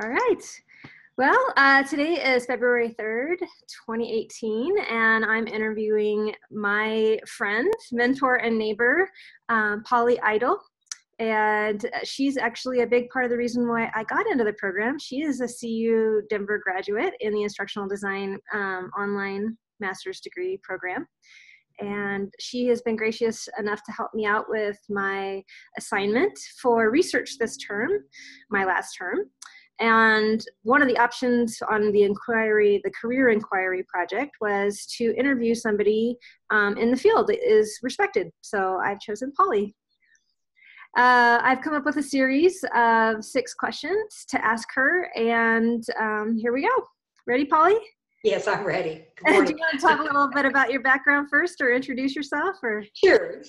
All right. Well, today is February 3rd, 2018, and I'm interviewing my friend, mentor, and neighbor, Polly Idle. And she's actually a big part of the reason why I got into the program. She is a CU Denver graduate in the instructional design online master's degree program. And she has been gracious enough to help me out with my assignment for research this term, my last term. And one of the options on the inquiry, the career inquiry project, was to interview somebody in the field that is respected. So I've chosen Polly. I've come up with a series of 6 questions to ask her, and here we go. Ready, Polly? Yes, I'm ready. Do you want to talk a little bit about your background first, or introduce yourself? Or Sure.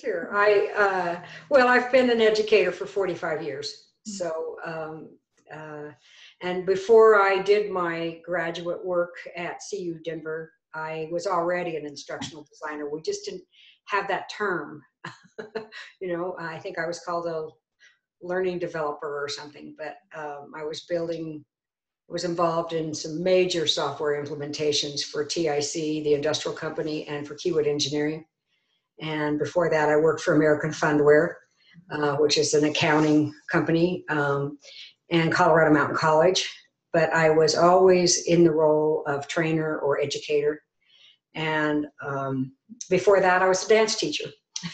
Well, I've been an educator for 45 years. So, and before I did my graduate work at CU Denver, I was already an instructional designer. We just didn't have that term. I think I was called a learning developer or something, but I was involved in some major software implementations for TIC, the industrial company, and for Kiewit Engineering. And before that, I worked for American Fundware, which is an accounting company, and Colorado Mountain College. But I was always in the role of trainer or educator. And before that, I was a dance teacher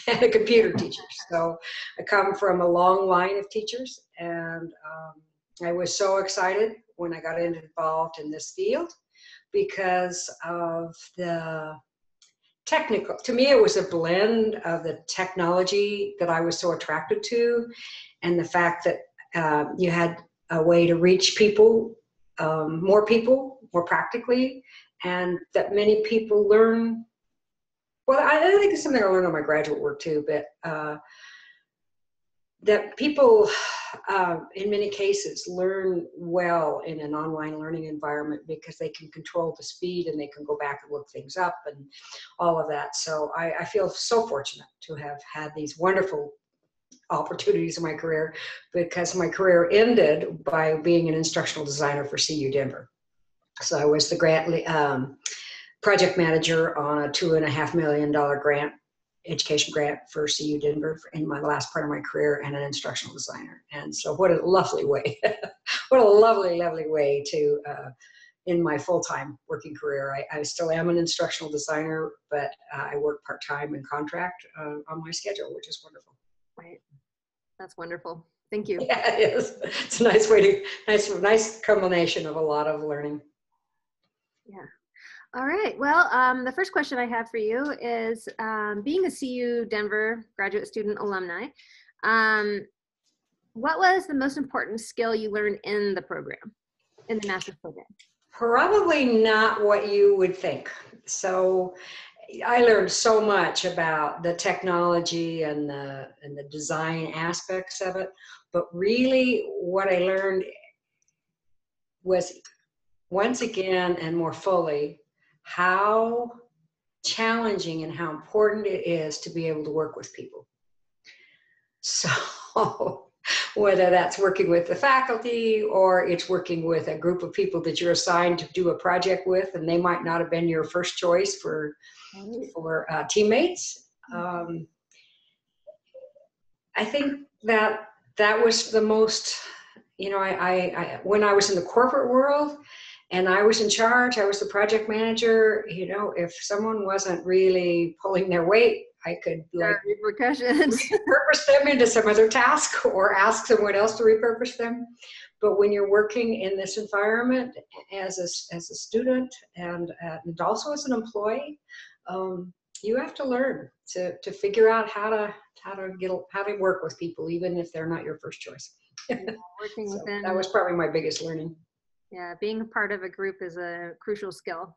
and a computer teacher. So I come from a long line of teachers, and I was so excited when I got involved in this field because of the technical. To me, it was a blend of the technology that I was so attracted to, and the fact that you had a way to reach people more practically, and that many people learn. Well, I think it's something I learned on my graduate work too, but that people, in many cases, learn well in an online learning environment because they can control the speed and they can go back and look things up and all of that. So I feel so fortunate to have had these wonderful opportunities in my career, because my career ended by being an instructional designer for CU Denver. So I was the project manager on a $2.5 million education grant for CU Denver in my last part of my career, and an instructional designer. And so what a lovely way, what a lovely, lovely way to, in my full-time working career. I still am an instructional designer, but I work part-time and contract on my schedule, which is wonderful. Right. That's wonderful. Thank you. Yeah, it is. It's a nice combination of a lot of learning. Yeah. All right. Well, the first question I have for you is, being a CU Denver graduate student alumni, what was the most important skill you learned in the program, in the master's program? Probably not what you would think. So I learned so much about the technology and the design aspects of it, but really what I learned was, once again and more fully, how challenging and how important it is to be able to work with people. So whether that's working with the faculty or it's working with a group of people that you're assigned to do a project with, and they might not have been your first choice for teammates. I think that was the most, when I was in the corporate world, and I was in charge, I was the project manager, if someone wasn't really pulling their weight, I could repercussions. repurpose them into some other task or ask someone else to repurpose them. But when you're working in this environment as a student and also as an employee, you have to learn to figure out how to work with people, even if they're not your first choice. Working So within, that was probably my biggest learning. Yeah, being a part of a group is a crucial skill.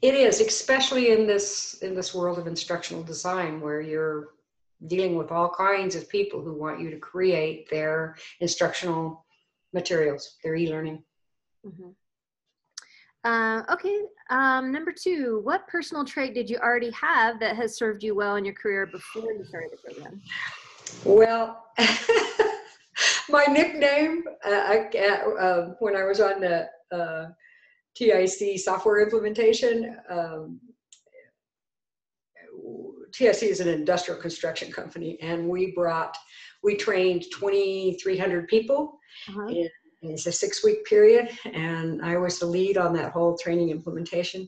It is, especially in this world of instructional design, where you're dealing with all kinds of people who want you to create their instructional materials, their e-learning. Mm-hmm. Okay, number 2, what personal trait did you already have that has served you well in your career before you started the program? Well, My nickname when I was on the TIC software implementation, TIC is an industrial construction company, and we trained 2,300 people. Uh-huh. It's a 6-week period, and I was the lead on that whole training implementation,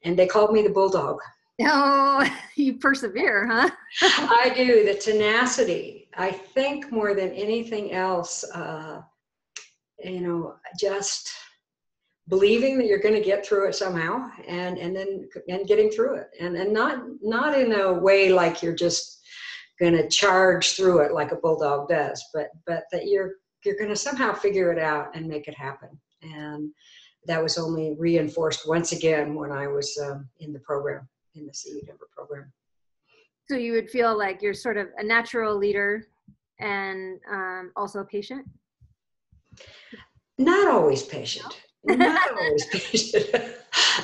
and they called me the Bulldog. Oh, you persevere, huh? I do. The tenacity, I think, more than anything else, just believing that you're going to get through it somehow, and getting through it, and not in a way like you're just going to charge through it like a bulldog does, but that you're going to somehow figure it out and make it happen. And that was only reinforced once again when I was in the program, in the CU Denver program. So you would feel like you're sort of a natural leader and also patient? Not always patient. Not always patient.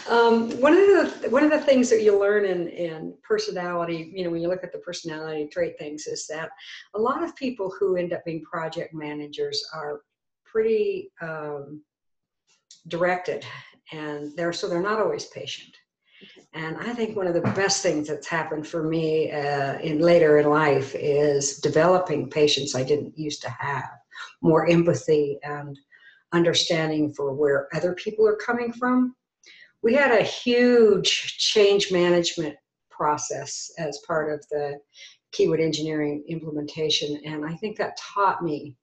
One of the things that you learn in personality, when you look at the personality trait things, is that a lot of people who end up being project managers are pretty directed, and they're not always patient. And I think one of the best things that's happened for me later in life is developing patience I didn't used to have, more empathy and understanding for where other people are coming from. We had a huge change management process as part of the Keywood engineering implementation, and I think that taught me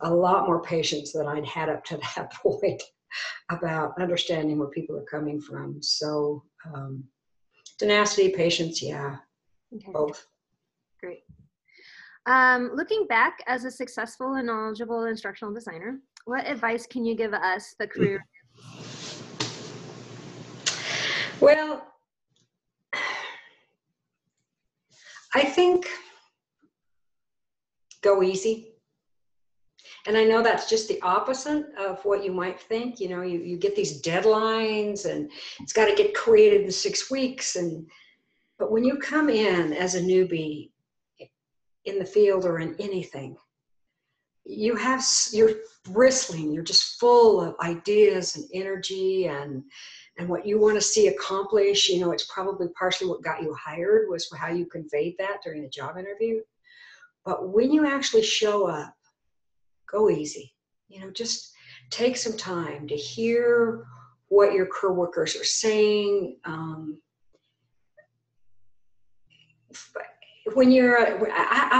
a lot more patience than I'd had up to that point about understanding where people are coming from. So tenacity, patience, yeah, okay. Both. Great. Looking back as a successful and knowledgeable instructional designer, what advice can you give us, the career? Well, I think go easy. And I know that's just the opposite of what you might think. You get these deadlines and it's got to get created in 6 weeks. But when you come in as a newbie in the field or in anything, you're bristling, you're just full of ideas and energy and what you want to see accomplished. It's probably partially what got you hired was how you conveyed that during the job interview. But when you actually show up, go easy. Just take some time to hear what your coworkers are saying. I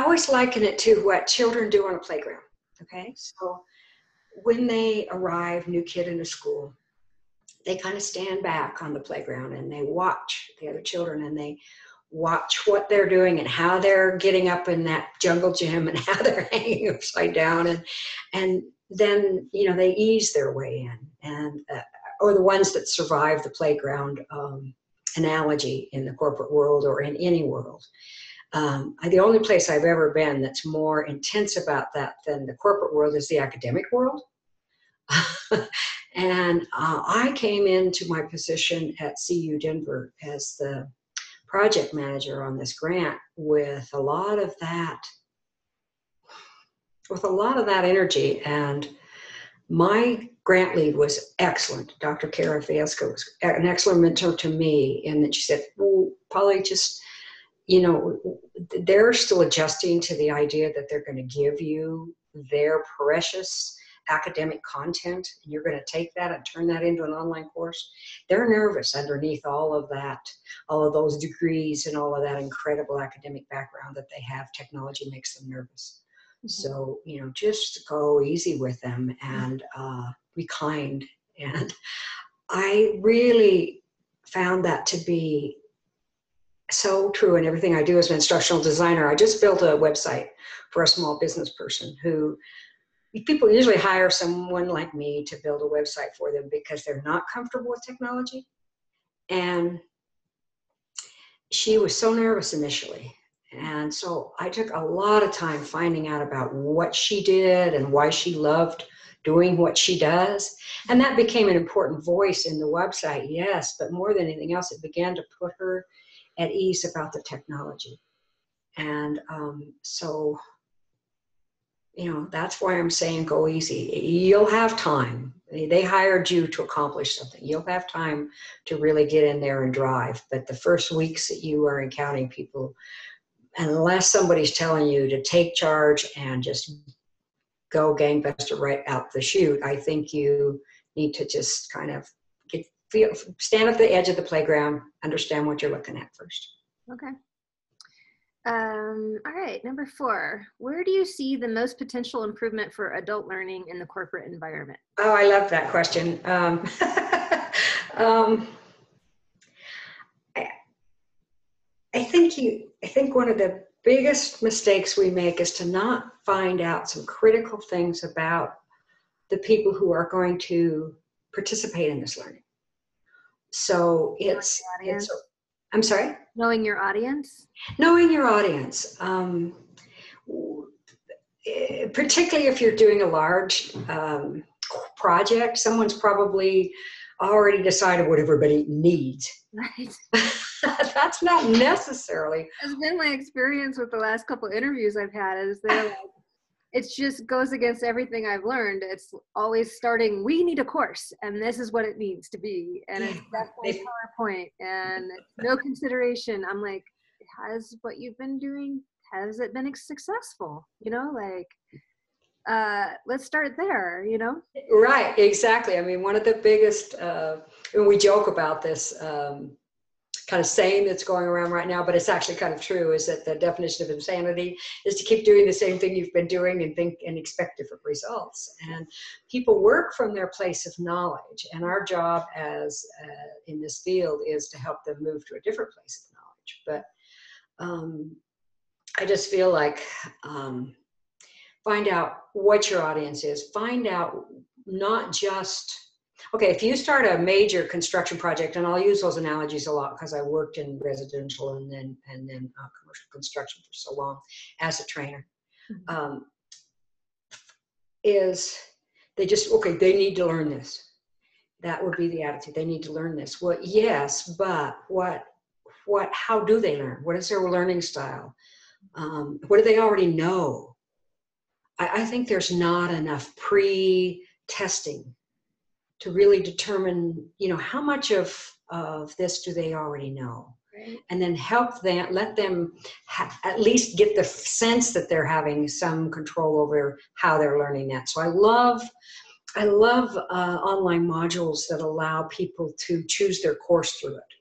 always liken it to what children do on a playground. Okay, so when they arrive, new kid in a school, they kind of stand back on the playground and they watch the other children and they watch what they're doing and how they're getting up in that jungle gym and how they're hanging upside down, and then they ease their way in, or the ones that survive the playground analogy in the corporate world or in any world. The only place I've ever been that's more intense about that than the corporate world is the academic world. And I came into my position at CU Denver as the project manager on this grant with a lot of that energy. And my grant lead was excellent. Dr. Kara Fiesco was an excellent mentor to me. And then she said, well, Polly, just, they're still adjusting to the idea that they're going to give you their precious academic content, and you're going to take that and turn that into an online course. They're nervous underneath all of that, all of those degrees and all of that incredible academic background that they have. Technology makes them nervous. Mm-hmm. So, just go easy with them and be kind. And I really found that to be so true in everything I do as an instructional designer. I just built a website for a small business person who people usually hire someone like me to build a website for them because they're not comfortable with technology. And she was so nervous initially. And so I took a lot of time finding out about what she did and why she loved doing what she does. And that became an important voice in the website, yes, but more than anything else, it began to put her at ease about the technology. And so that's why I'm saying go easy. You'll have time. They hired you to accomplish something. You'll have time to really get in there and drive. But the first weeks that you are encountering people, unless somebody's telling you to take charge and just go gangbuster right out the chute, I think you need to just kind of stand at the edge of the playground, understand what you're looking at first. Okay. All right, number 4. Where do you see the most potential improvement for adult learning in the corporate environment? Oh, I love that question. I think one of the biggest mistakes we make is to not find out some critical things about the people who are going to participate in this learning. So I'm sorry? Knowing your audience? Knowing your audience. Particularly if you're doing a large project, someone's probably already decided what everybody needs. Right. That's not necessarily. It's been my experience with the last couple of interviews I've had, is they're like, it just goes against everything I've learned. It's always starting, we need a course, and this is what it needs to be. And it's definitely PowerPoint, and no consideration. I'm like, has what you've been doing, has it been successful? Let's start there, Right, exactly. I mean, one of the biggest, and we joke about this kind of saying that's going around right now, but it's actually kind of true, is that the definition of insanity is to keep doing the same thing you've been doing and think and expect different results. And people work from their place of knowledge, and our job as in this field is to help them move to a different place of knowledge. But I just feel like find out what your audience is. Find out not just, okay, if you start a major construction project, and I'll use those analogies a lot because I worked in residential and then commercial construction for so long as a trainer, is they just, okay, they need to learn this. That would be the attitude. They need to learn this. Well, yes, but how do they learn? What is their learning style? What do they already know? I think there's not enough pre-testing to really determine, how much of this do they already know? Right. And then help them, let them at least get the sense that they're having some control over how they're learning that. So I love online modules that allow people to choose their course through it,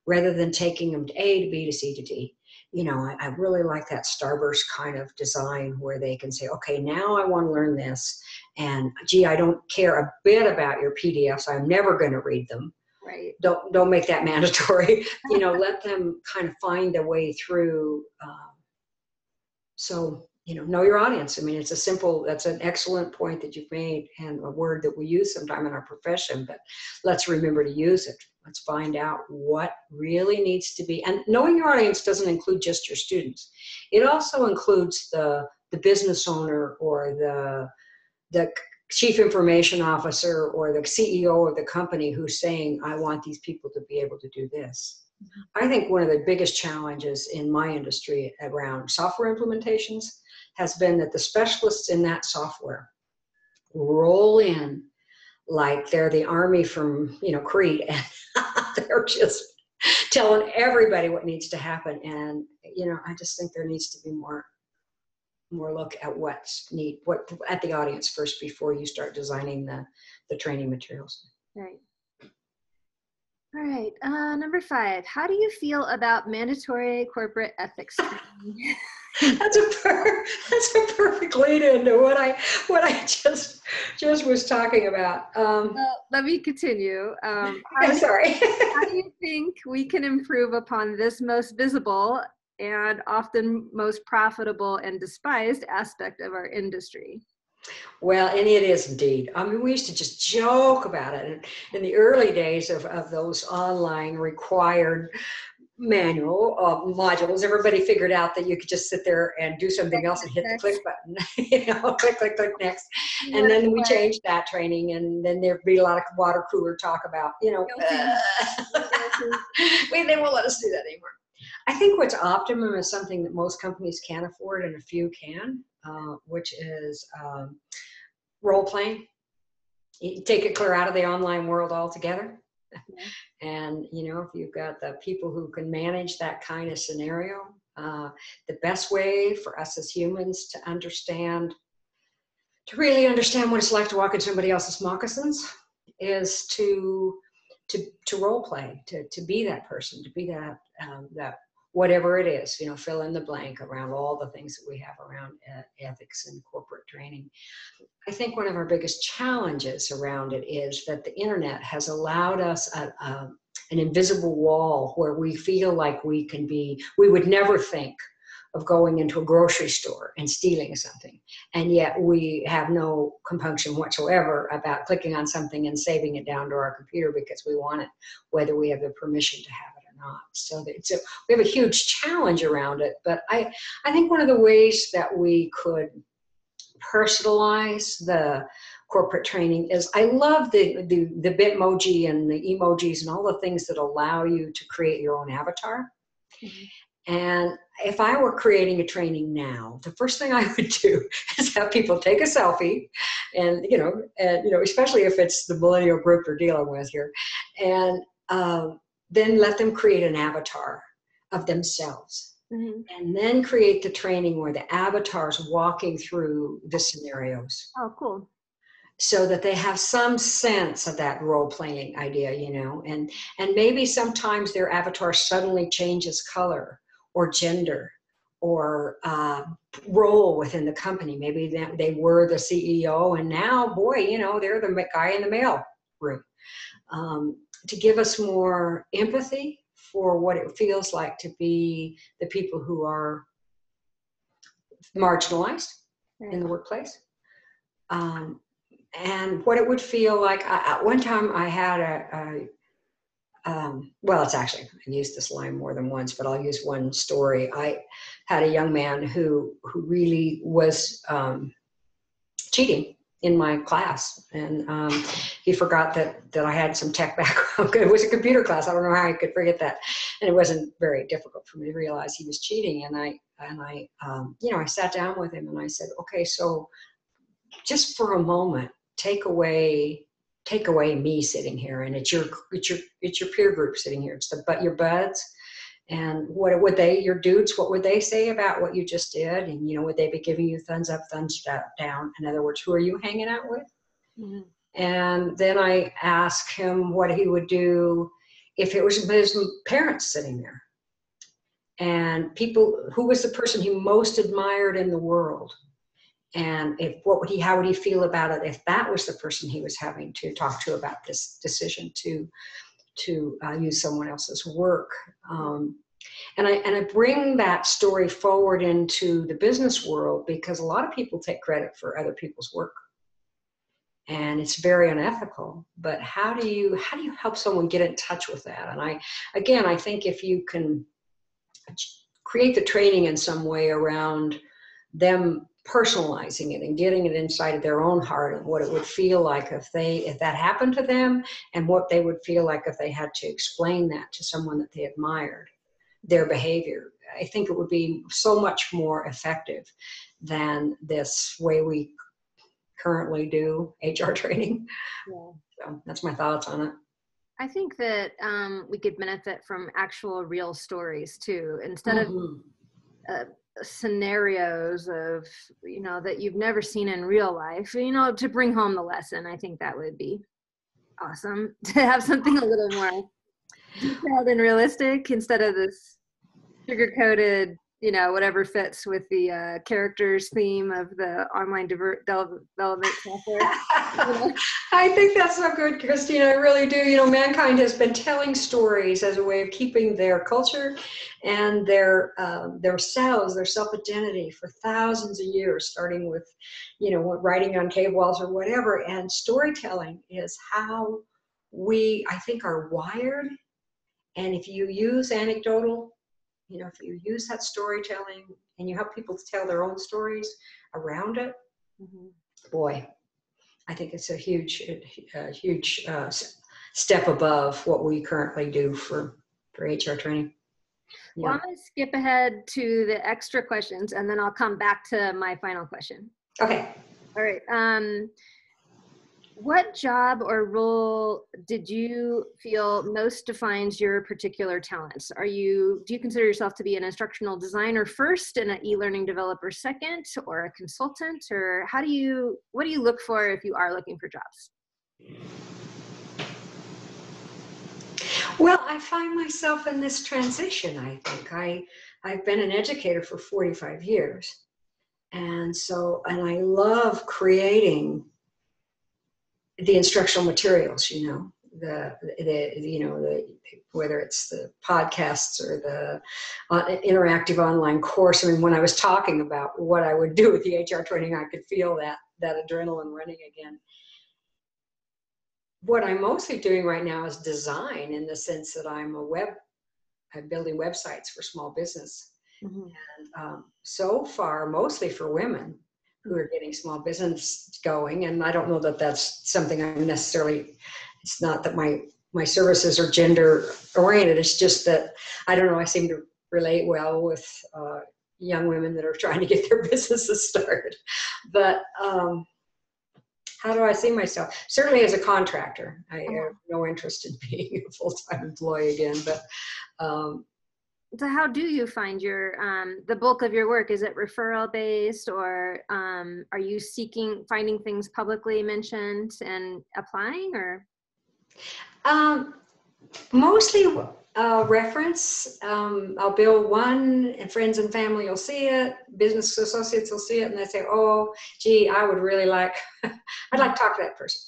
rather than taking them to A to B to C to D. I really like that Starburst kind of design where they can say, okay, now I want to learn this. And gee, I don't care a bit about your PDFs. I'm never going to read them. Right. Don't make that mandatory. Let them kind of find a way through. So, know your audience. I mean, that's an excellent point that you've made, and a word that we use sometime in our profession, but let's remember to use it. Let's find out what really needs to be. And knowing your audience doesn't include just your students. It also includes the business owner or the chief information officer or the CEO of the company who's saying, I want these people to be able to do this. I think one of the biggest challenges in my industry around software implementations has been that the specialists in that software roll in like they're the army from, Crete, and they're just telling everybody what needs to happen. And, I just think there needs to be more look at what at the audience first before you start designing the training materials. Right. All right. Number 5, how do you feel about mandatory corporate ethics training? That's a perfect lead into what I just was talking about. Well, let me continue. Sorry. How do you think we can improve upon this most visible and often most profitable and despised aspect of our industry? Well, and it is indeed. I mean, we used to just joke about it. And in the early days of those online required manual modules, everybody figured out that you could just sit there and do something else and hit the click button, click next. And then we changed that training, and then there'd be a lot of water cooler talk about, they won't let us do that anymore. I think what's optimum is something that most companies can't afford and a few can. which is role playing. You take it clear out of the online world altogether. And, you know, if you've got the people who can manage that kind of scenario, the best way for us as humans to really understand what it's like to walk in somebody else's moccasins is to role play, to be that person, to be that whatever it is, you know, fill in the blank around all the things that we have around ethics and corporate training. I think one of our biggest challenges around it is that the internet has allowed us an invisible wall where we feel like we would never think of going into a grocery store and stealing something. And yet we have no compunction whatsoever about clicking on something and saving it down to our computer because we want it, whether we have the permission to have it or not. So we have a huge challenge around it. But I think one of the ways that we could personalize the corporate training is I love the Bitmoji and the emojis and all the things that allow you to create your own avatar. Mm-hmm. And if I were creating a training now, the first thing I would do is have people take a selfie, and especially if it's the millennial group they're dealing with here, and then let them create an avatar of themselves. Mm-hmm. And then create the training where the avatar's walking through the scenarios. Oh, cool. So that they have some sense of that role-playing idea, you know, and maybe sometimes their avatar suddenly changes color or gender or role within the company. Maybe they were the CEO and now, boy, you know, they're the guy in the mail room. To give us more empathy for what it feels like to be the people who are marginalized in the workplace. And what it would feel like. One time I had it's actually, I've used this line more than once, but I'll use one story. I had a young man who really was cheating in my class, and he forgot that I had some tech background. It was a computer class. I don't know how I could forget that, and it wasn't very difficult for me to realize he was cheating. And I sat down with him and I said, okay, so just for a moment, take away me sitting here, and it's your peer group sitting here. It's your buds, and your dudes, what would they say about what you just did? And, you know, would they be giving you thumbs up, thumbs down? In other words, who are you hanging out with? Mm-hmm. And then I asked him what he would do if it was his parents sitting there, and who was the person he most admired in the world. And how would he feel about it if that was the person he was having to talk to about this decision to use someone else's work? And I bring that story forward into the business world because a lot of people take credit for other people's work, and it's very unethical. But how do you help someone get in touch with that? And I think if you can create the training in some way around them personalizing it and getting it inside of their own heart, and what it would feel like if that happened to them, and what they would feel like if they had to explain that to someone that they admired, their behavior. I think it would be so much more effective than this way we currently do HR training. Yeah. So that's my thoughts on it. I think that we could benefit from actual real stories too, instead of scenarios of, you know, that you've never seen in real life, you know, to bring home the lesson. I think that would be awesome to have something a little more detailed and realistic instead of this sugar-coated, you know, whatever fits with the characters theme of the online development software. I think that's so good, Christina. I really do. You know, mankind has been telling stories as a way of keeping their culture and their selves, their self-identity for thousands of years, starting with, you know, writing on cave walls or whatever. And storytelling is how we, I think, are wired. And if you use anecdotal, you know, if you use that storytelling and you help people to tell their own stories around it, boy, I think it's a huge step above what we currently do for HR training. Well, Yeah. I'm going to skip ahead to the extra questions, and then I'll come back to my final question. Okay. All right. What job or role did you feel most defines your particular talents? Do you consider yourself to be an instructional designer first and an e-learning developer second, or a consultant, or what do you look for if you are looking for jobs? Well, I find myself in this transition, I think. I've been an educator for 45 years. And I love creating the instructional materials, whether it's the podcasts or the interactive online course. I mean, when I was talking about what I would do with the HR training, I could feel that adrenaline running again. What I'm mostly doing right now is design, in the sense that I'm building websites for small business. Mm-hmm. And so far, mostly for women who are getting small business going. And I don't know that that's something I'm necessarily, it's not that my services are gender oriented. It's just that, I don't know, I seem to relate well with young women that are trying to get their businesses started. But how do I see myself? Certainly as a contractor. I have no interest in being a full-time employee again, but so how do you find your the bulk of your work? Is it referral based, or are you finding things publicly mentioned and applying, or? Mostly reference. I'll build one, and friends and family will see it, business associates will see it, and they say, oh, gee, I would really like, I'd like to talk to that person.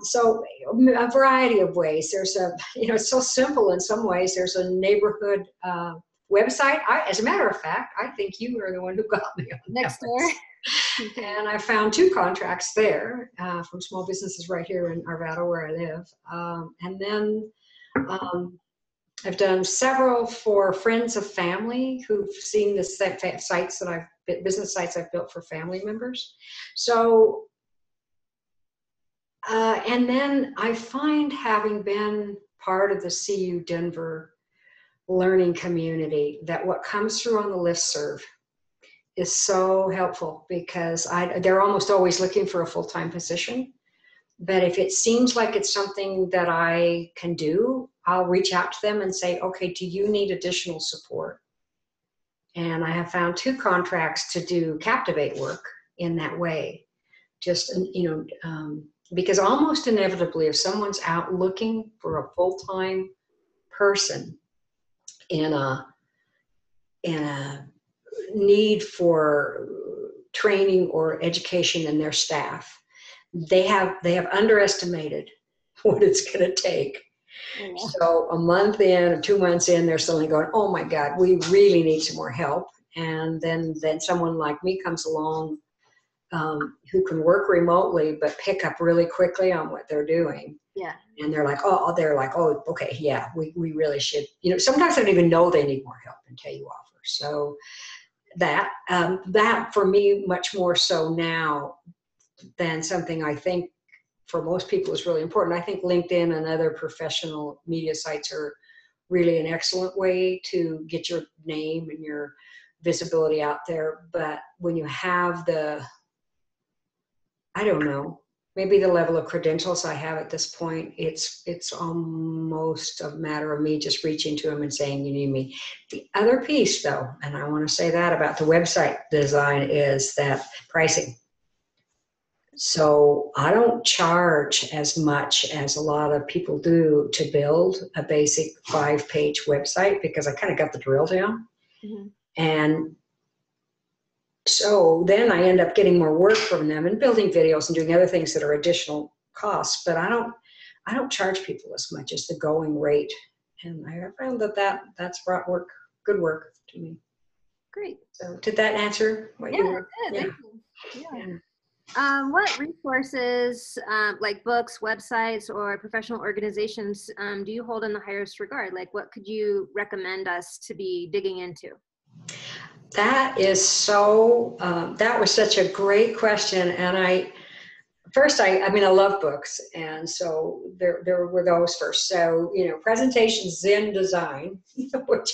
So a variety of ways. There's it's so simple in some ways. There's a neighborhood website. As a matter of fact, I think you are the one who got me on Next door. And I found 2 contracts there from small businesses right here in Arvada, where I live. And then I've done several for friends of family who've seen the sites that business sites I've built for family members. So, and then I find, having been part of the CU Denver learning community, that what comes through on the listserv is so helpful, because they're almost always looking for a full-time position. But if it seems like it's something that I can do, I'll reach out to them and say, okay, do you need additional support? And I have found 2 contracts to do Captivate work in that way. Just, because almost inevitably, if someone's out looking for a full-time person in a need for training or education in their staff, they have underestimated what it's going to take. Yeah. So a month in or 2 months in, they're suddenly going, oh my God, we really need some more help. And then someone like me comes along who can work remotely but pick up really quickly on what they're doing. Yeah. And they're like, oh, okay, yeah, we really should. Sometimes they don't even know they need more help until you offer. So that for me, much more so now than something I think for most people is really important. I think LinkedIn and other professional media sites are really an excellent way to get your name and your visibility out there. But when you have maybe the level of credentials I have at this point, it's almost a matter of me just reaching to them and saying, you need me. The other piece, though, and I want to say that about the website design, is that pricing. So I don't charge as much as a lot of people do to build a basic 5-page website, because I kind of got the drill down. Mm-hmm. And so then I end up getting more work from them and building videos and doing other things that are additional costs. But I don't charge people as much as the going rate. And I found that's brought good work to me. Great. So did that answer what you were? Yeah, thank you. Yeah. What resources, like books, websites, or professional organizations, do you hold in the highest regard? Like, what could you recommend us to be digging into? That is that was such a great question. And first, I mean, I love books. And so there were those first. So, presentations in design, which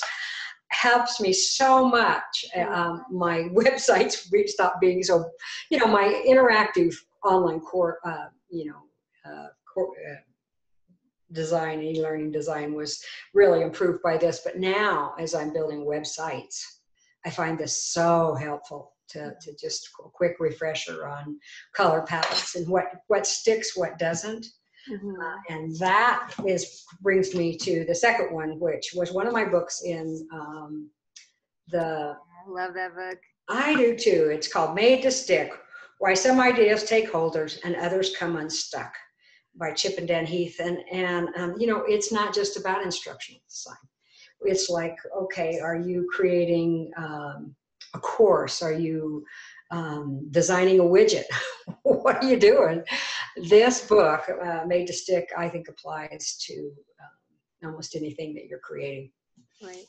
helps me so much. My websites stopped being so, my interactive online design, e-learning design was really improved by this. But now, as I'm building websites, I find this so helpful to just a quick refresher on color palettes and what sticks, what doesn't. And that brings me to the second one, which was one of my books in I love that book. I do too. It's called Made to Stick, Why Some Ideas Take Holders and Others Come Unstuck by Chip and Dan Heath. And it's not just about instructional design. It's like, okay, are you creating a course? Are you designing a widget? What are you doing? This book, Made to Stick, I think applies to almost anything that you're creating. Right.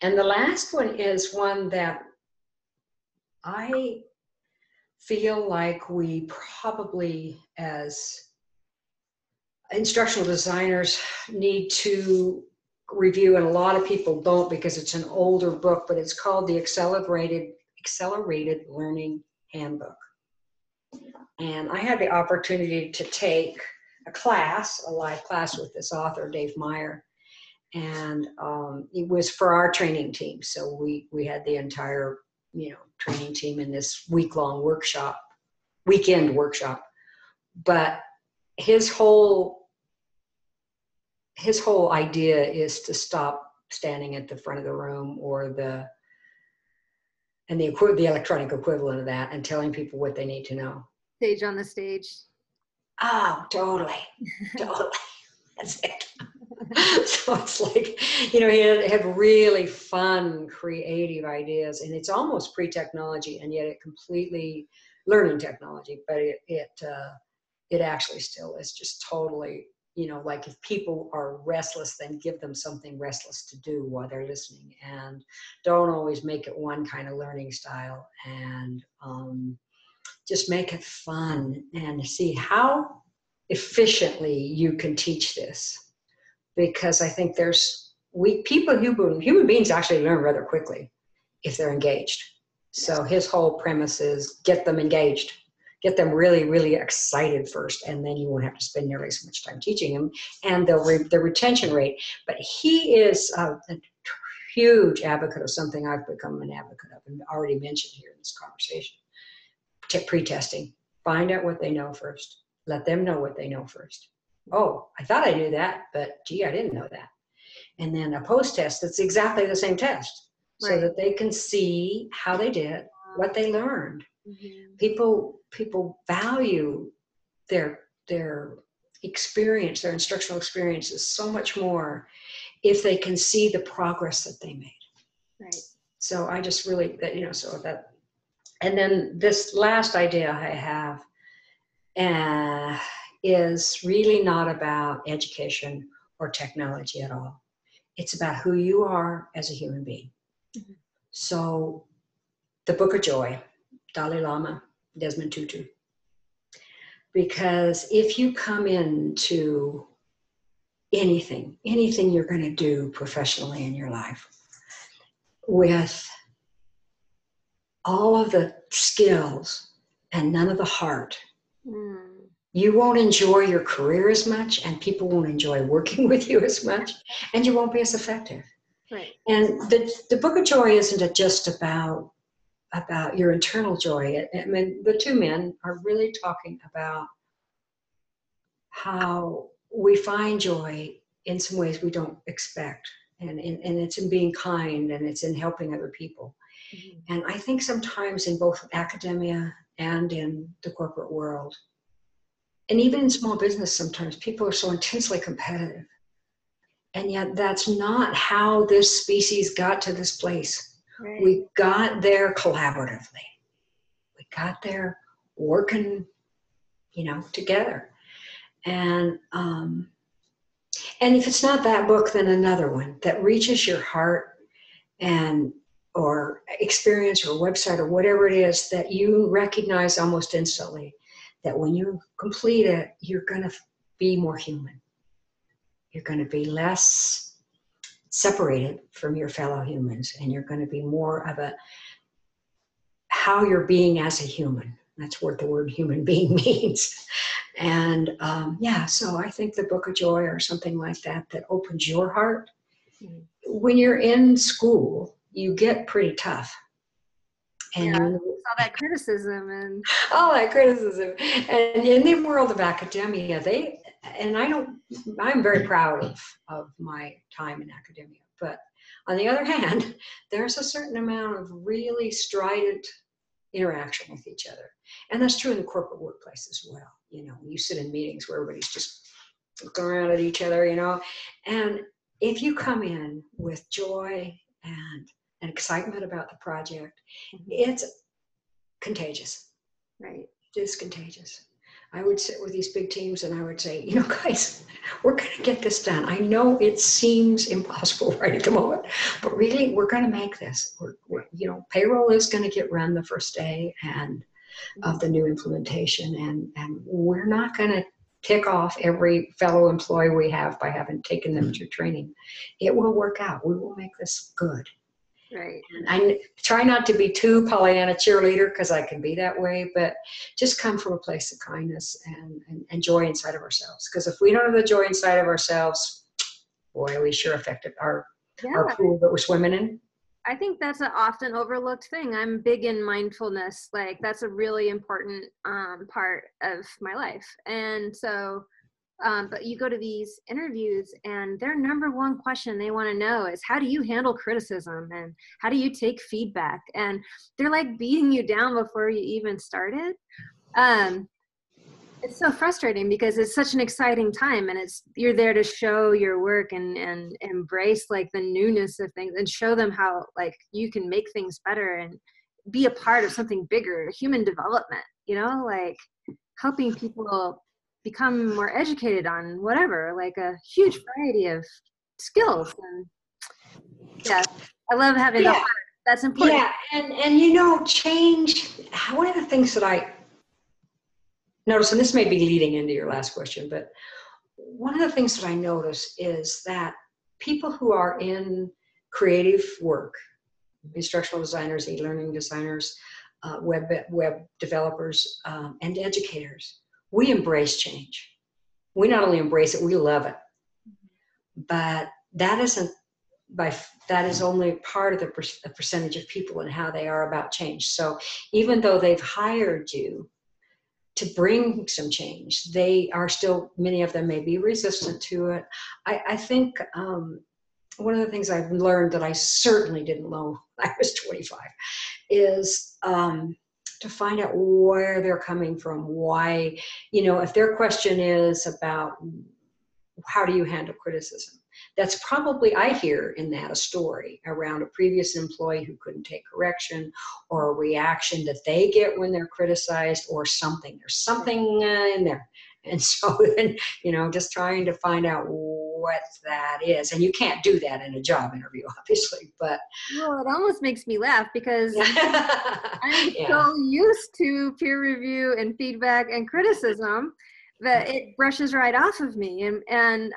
And the last one is one that I feel like we probably, as instructional designers, need to review, and a lot of people don't because it's an older book, but it's called the Accelerated Learning Handbook. And I had the opportunity to take a live class with this author, Dave Meyer, and it was for our training team. So we had the entire training team in this weekend workshop. But his whole idea is to stop standing at the front of the room or the electronic equivalent of that and telling people what they need to know. Sage on the stage. Oh, totally. That's it. So it's like, he had really fun, creative ideas, and it's almost pre-technology, and yet it completely learning technology, but it actually still is just totally, like if people are restless, then give them something restless to do while they're listening, and don't always make it one kind of learning style, and just make it fun and see how efficiently you can teach this. Because I think human beings actually learn rather quickly if they're engaged. So his whole premise is get them engaged, get them really, really excited first, and then you won't have to spend nearly so much time teaching them, and the retention rate. But he is a huge advocate of something I've become an advocate of and already mentioned here in this conversation. Pre-testing. Find out what they know first. Let them know what they know first. Oh, I thought I knew that, but gee, I didn't know that. And then a post-test that's exactly the same test, so that they can see how they did, what they learned. Mm-hmm. People value their experience, their instructional experiences so much more if they can see the progress that they made. Right. So I just really, and then this last idea I have is really not about education or technology at all. It's about who you are as a human being. Mm-hmm. So the Book of Joy, Dalai Lama, Desmond Tutu. Because if you come into anything you're going to do professionally in your life with all of the skills and none of the heart, you won't enjoy your career as much, and people won't enjoy working with you as much, and you won't be as effective. Right. And the Book of Joy isn't just about your internal joy. I mean, the two men are really talking about how we find joy in some ways we don't expect, and it's in being kind, and it's in helping other people. Mm-hmm. And I think sometimes in both academia and in the corporate world, and even in small business, sometimes people are so intensely competitive. And yet that's not how this species got to this place. Right. We got there collaboratively. We got there working, together. And if it's not that book, then another one that reaches your heart or experience or website or whatever it is that you recognize almost instantly that when you complete it, you're going to be more human. You're going to be less separated from your fellow humans, and you're going to be more of a how you're being as a human. That's what the word human being means. And yeah, so I think the Book of Joy or something like that that opens your heart. When you're in school, you get pretty tough. And yeah, all that criticism and all that criticism. And in the world of academia, I'm very proud of my time in academia. But on the other hand, there's a certain amount of really strident interaction with each other. And that's true in the corporate workplace as well. You know, you sit in meetings where everybody's just looking around at each other, you know. And if you come in with joy and excitement about the project, it's contagious. right. It's contagious. I would sit with these big teams and I would say, you know, guys, we're going to get this done. I know it seems impossible right at the moment, but really, we're going to make this. You know, payroll is going to get run the first day and of the new implementation, and we're not going to tick off every fellow employee we have by having taken them through training. It will work out. We will make this good. Right. And I try not to be too Pollyanna cheerleader, because I can be that way, but just come from a place of kindness and joy inside of ourselves. Because if we don't have the joy inside of ourselves, boy, we sure affected our pool that we're swimming in. I think that's an often overlooked thing. I'm big in mindfulness. Like, that's a really important part of my life. And so, but you go to these interviews and their number one question they want to know is, how do you handle criticism? And how do you take feedback? And they're like beating you down before you even started. It's so frustrating because it's such an exciting time, and you're there to show your work and embrace like the newness of things and show them how like you can make things better and be a part of something bigger, human development, you know, like helping people become more educated on whatever, like a huge variety of skills. And yeah, I love having the heart. That's important. Yeah, and you know, change, one of the things that I notice, and this may be leading into your last question, but one of the things that I notice is that people who are in creative work, instructional designers, e-learning designers, web developers, and educators, we embrace change. We not only embrace it, we love it. But that is only part of the percentage of people and how they are about change. So even though they've hired you to bring some change, they are still, many of them may be resistant to it. I think one of the things I've learned that I certainly didn't know when I was 25 is to find out where they're coming from, why, you know, if their question is about how do you handle criticism, that's probably, I hear in that a story around a previous employee who couldn't take correction, or a reaction that they get when they're criticized, or something. There's something in there. And so then, you know, just trying to find out what that is. And you can't do that in a job interview, obviously, but. Well, it almost makes me laugh because I'm so used to peer review and feedback and criticism that it brushes right off of me. And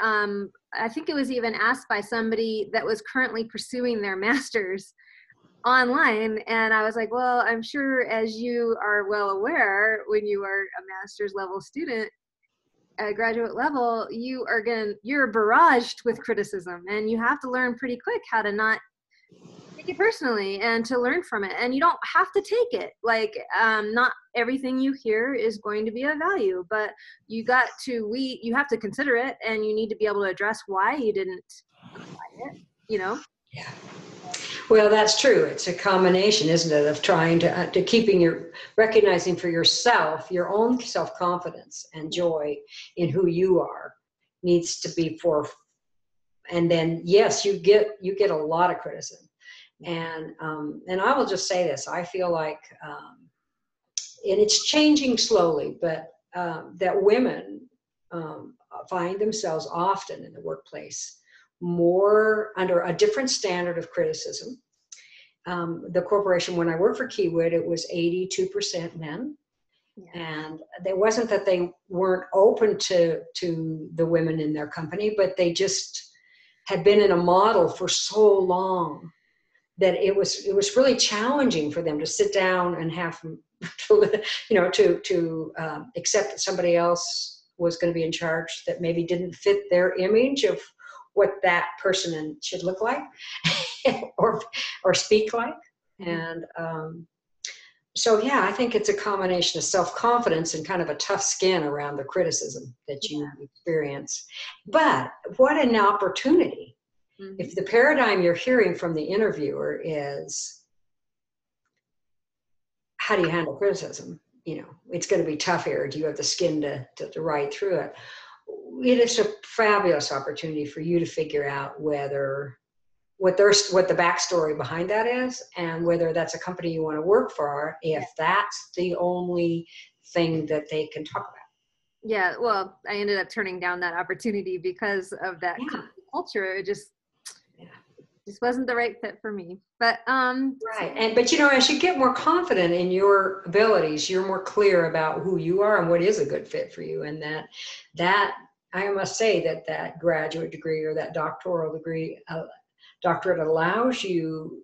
I think it was even asked by somebody that was currently pursuing their master's online. And I was like, well, I'm sure, as you are well aware, when you are a master's level student at graduate level, you're barraged with criticism, and you have to learn pretty quick how to not take it personally and to learn from it. And you don't have to take it. Like, not everything you hear is going to be of value, but you have to consider it, and you need to be able to address why you didn't apply it, you know? Yeah. Well, that's true. It's a combination, isn't it, of trying to recognizing for yourself, your own self-confidence and joy in who you are needs to be and then, yes, you get a lot of criticism. And I will just say this, I feel like, and it's changing slowly, but that women find themselves often in the workplace more under a different standard of criticism. The corporation, when I worked for Keywood, it was 82% men. Yeah. And it wasn't that they weren't open to the women in their company, but they just had been in a model for so long that it was really challenging for them to sit down and have to, accept that somebody else was going to be in charge that maybe didn't fit their image of what that person should look like or speak like. And so, yeah, I think it's a combination of self-confidence and kind of a tough skin around the criticism that you experience. But what an opportunity. If the paradigm you're hearing from the interviewer is, how do you handle criticism? It's going to be tough here. Do you have the skin to ride through it? It is a fabulous opportunity for you to figure out what the backstory behind that is, and whether that's a company you want to work for, if that's the only thing that they can talk about. Yeah, well, I ended up turning down that opportunity because of that culture. It just wasn't the right fit for me. But right. But as you get more confident in your abilities, you're more clear about who you are and what is a good fit for you. And that I must say that graduate degree or that doctoral degree, doctorate allows you,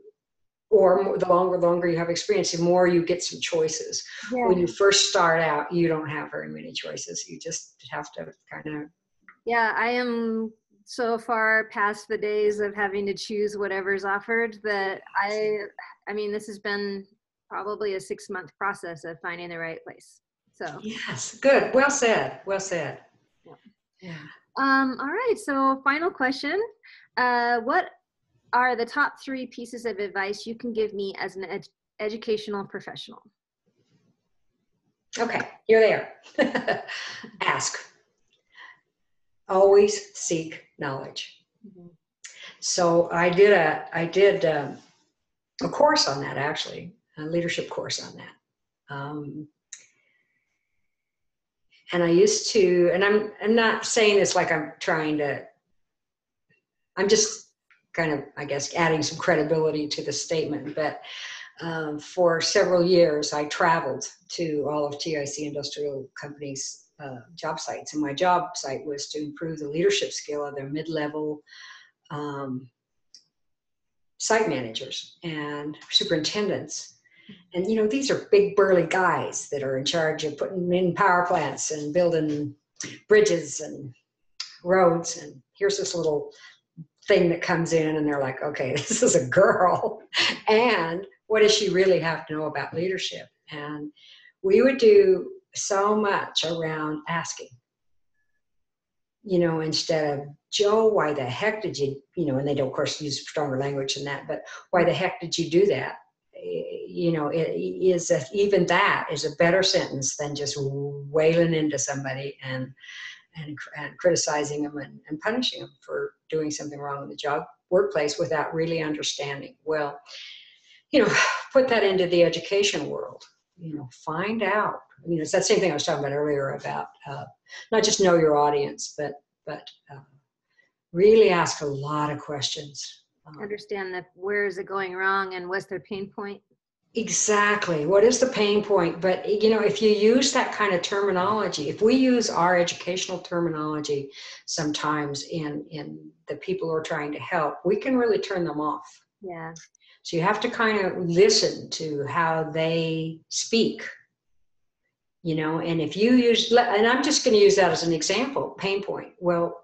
or the longer you have experience, the more you get some choices. Yeah. When you first start out, you don't have very many choices. You just have to kind of. Yeah, I am so far past the days of having to choose whatever's offered that I mean, this has been probably a 6-month process of finding the right place. So. Yes, good. Well said. Well said. Yeah. All right. So final question. What are the top 3 pieces of advice you can give me as an educational professional? Okay, you're there. Ask. Always seek knowledge. So I did a course on that, actually, a leadership course on that. And I used to, and I'm not saying this like I'm just kind of, I guess, adding some credibility to the statement, but for several years, I traveled to all of TIC Industrial Company's job sites. And my job site was to improve the leadership skill of their mid-level site managers and superintendents. And, these are big, burly guys that are in charge of putting in power plants and building bridges and roads. And here's this little thing that comes in and they're like, okay, this is a girl. And what does she really have to know about leadership? And we would do so much around asking, instead of, Joe, why the heck did you, and they don't, of course, use stronger language than that, but why the heck did you do that? Even that is a better sentence than just wailing into somebody and criticizing them and punishing them for doing something wrong in the workplace without really understanding. Well, put that into the education world, find out, it's that same thing I was talking about earlier about not just know your audience, but really ask a lot of questions. Understand where is it going wrong and what's their pain point? Exactly. What is the pain point? But, if you use that kind of terminology, if we use our educational terminology sometimes in the people who are trying to help, we can really turn them off. Yeah. So you have to kind of listen to how they speak, and if you use, and I'm just going to use that as an example, pain point. Well,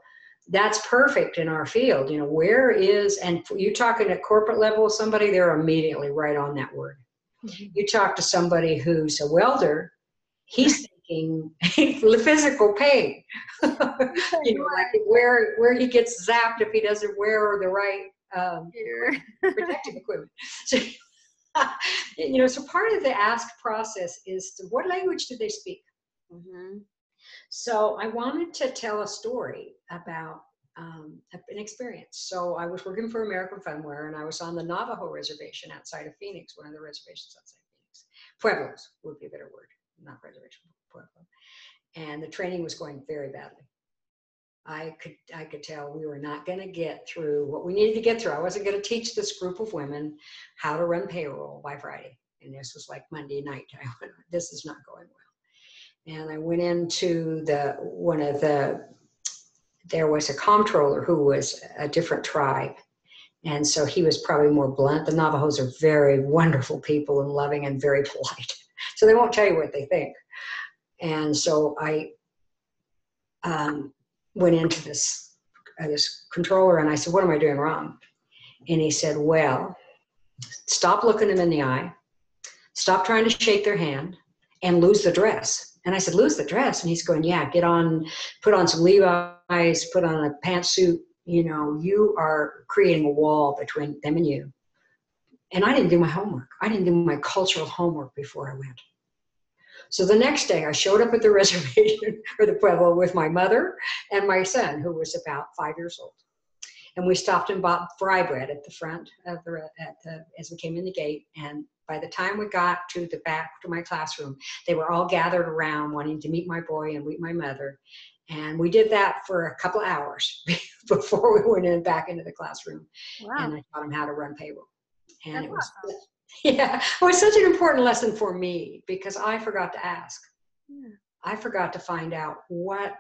that's perfect in our field. Where is, and you talking at corporate level, somebody, they're immediately right on that word. You talk to somebody who's a welder, he's thinking physical pain, like where he gets zapped if he doesn't wear the right protective equipment. So, so part of the ask process is what language do they speak? So I wanted to tell a story about an experience. So I was working for American Funware, and I was on the Navajo reservation outside of Phoenix, one of the reservations outside of Phoenix. Pueblos would be a better word, not reservation, Pueblo. And the training was going very badly. I could tell we were not going to get through what we needed to get through. I wasn't going to teach this group of women how to run payroll by Friday. And this was like Monday night. I went, this is not going well. And I went into there was a comptroller who was a different tribe. And so he was probably more blunt. The Navajos are very wonderful people and loving and very polite. So they won't tell you what they think. And so I went into this controller and I said, what am I doing wrong? And he said, well, stop looking them in the eye, stop trying to shake their hand, and lose the dress. And I said, lose the dress? And he's going, yeah, put on some Levi's, put on a pantsuit. You know, you are creating a wall between them and you. And I didn't do my homework. I didn't do my cultural homework before I went. So the next day I showed up at the reservation or the pueblo with my mother and my son, who was about 5 years old. And we stopped and bought fry bread at the front of as we came in the gate. And by the time we got to the back to my classroom, they were all gathered around wanting to meet my boy and meet my mother. And we did that for a couple of hours before we went back into the classroom. Wow. And I taught them how to run payroll. And it was, yeah, it was such an important lesson for me because I forgot to ask. Yeah. I forgot to find out what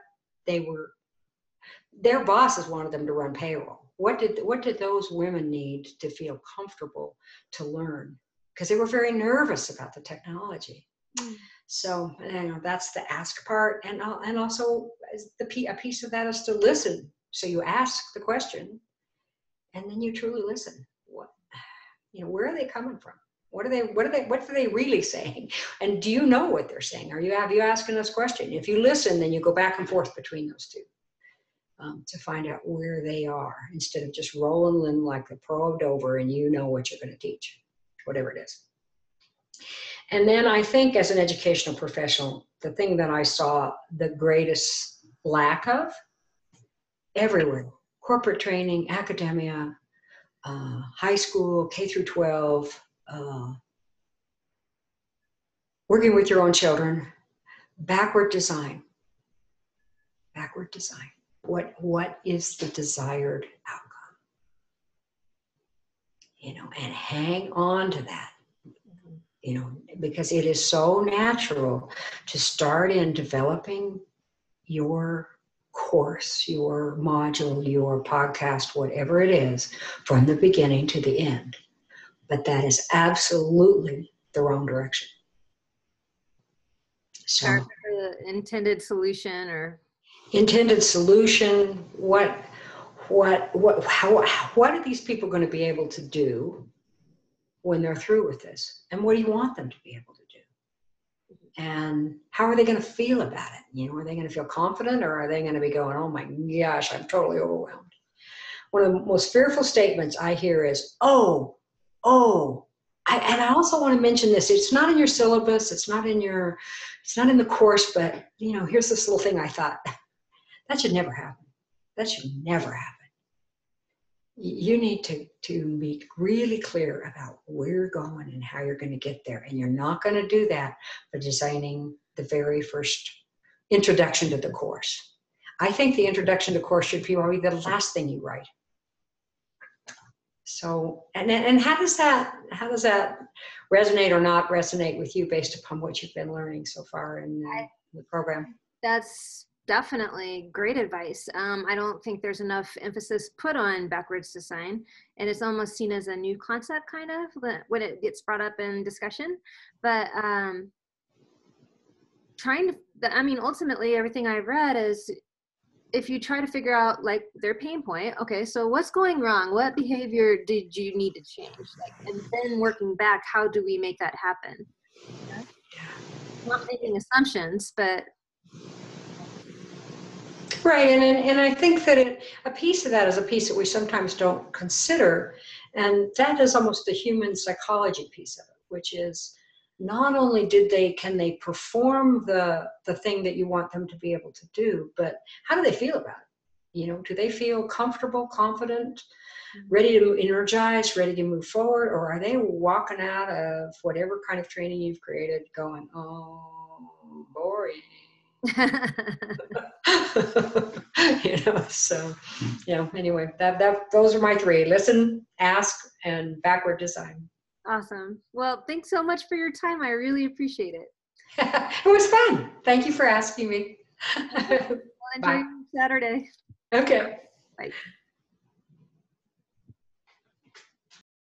their bosses wanted them to run payroll. What did those women need to feel comfortable to learn? Because they were very nervous about the technology. Mm. So, that's the ask part. And also a piece of that is to listen. So you ask the question and then you truly listen. Where are they coming from? What are they really saying? And do you know what they're saying? Have you asking this question? If you listen, then you go back and forth between those two to find out where they are instead of just rolling them like the probed over and you know what you're going to teach, whatever it is. And then I think as an educational professional, the thing that I saw the greatest lack of everywhere, corporate training, academia, high school, K through 12, working with your own children, backward design. What is the desired outcome? And hang on to that. Because it is so natural to start in developing your course, your module, your podcast, whatever it is, from the beginning to the end. But that is absolutely the wrong direction. So, start with the intended solution or intended solution. What are these people going to be able to do when they're through with this? And what do you want them to be able to do? And how are they going to feel about it? Are they going to feel confident or are they going to be going, oh my gosh, I'm totally overwhelmed? One of the most fearful statements I hear is, and I also want to mention this. It's not in your syllabus. It's not in the course, but here's this little thing I thought, that should never happen. That should never happen. You need to be really clear about where you're going and how you're going to get there. And you're not going to do that by designing the very first introduction to the course. I think the introduction to the course should be probably the last thing you write. So, and how does that resonate or not resonate with you based upon what you've been learning so far in the program? That's definitely great advice. I don't think there's enough emphasis put on backwards design, and it's almost seen as a new concept kind of when it gets brought up in discussion. But ultimately everything I've read is if you try to figure out like their pain point, okay, so what's going wrong? What behavior did you need to change? And then working back, how do we make that happen? Not making assumptions, but right, and I think that a piece of that is a piece that we sometimes don't consider, and that is almost the human psychology piece of it, which is not only can they perform the thing that you want them to be able to do, but how do they feel about it? Do they feel comfortable, confident, ready to energize, ready to move forward, or are they walking out of whatever kind of training you've created going, oh, boring? Anyway, those are my three: listen, ask, and backward design. Awesome. Well, thanks so much for your time. I really appreciate it. It was fun. Thank you for asking me. Well, enjoy Bye. your Saturday. Okay. Bye.